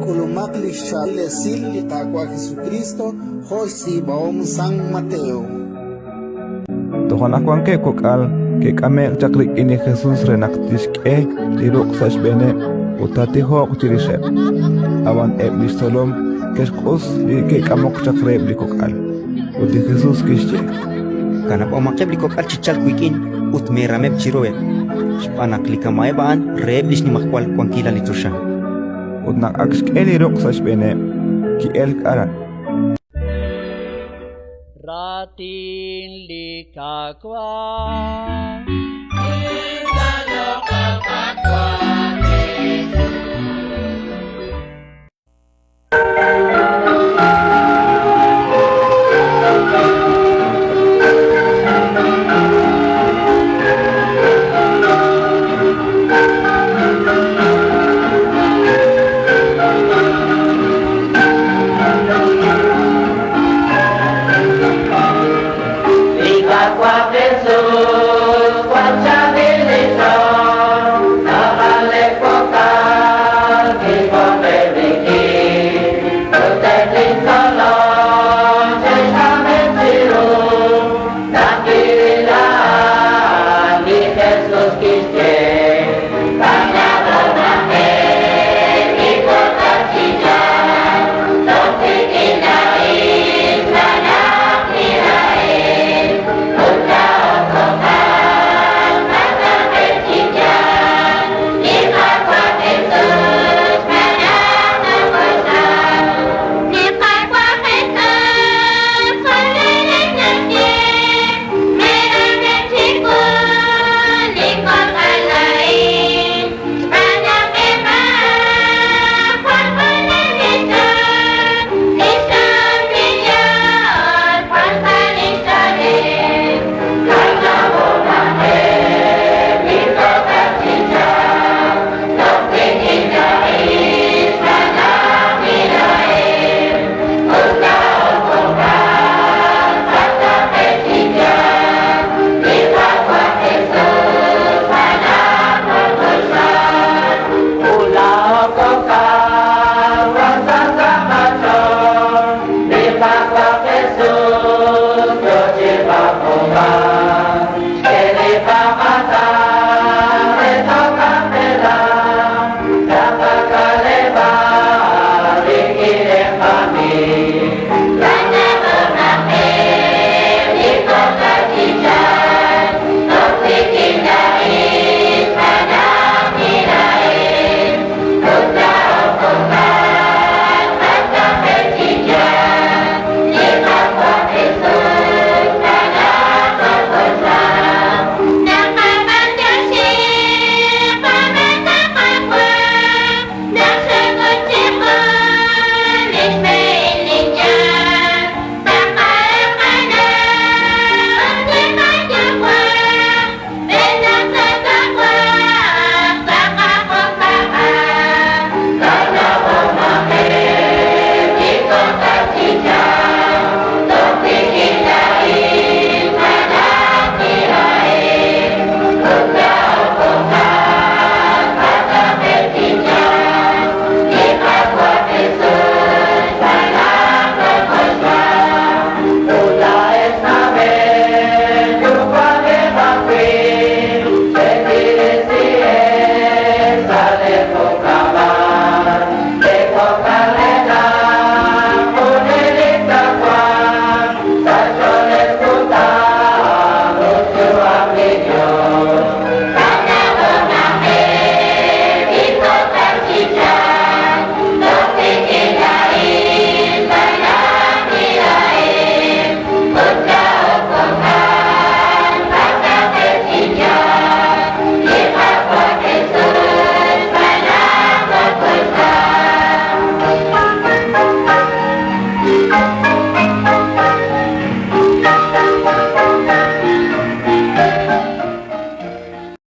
Kulumakli siya lesil li kakwa Jesucristo hoy si baom San Mateo. Tohon akuan ke kokal ke kame chakrik ini Jesus renaktis ke liruk sash bene utati ho kutirisep. Awan listolom keskos ke kamok chakreb li kokal. Uti Jesus kische. Kanap omakeb li kokal chichal kuikin ut merameb chiroe. Spanak li kamae baan reb lis ni makwal kwankila li tusha. Ut nak aks ke liruk sash bene ki el karan. Ratin likakwa Insan lokal pakwa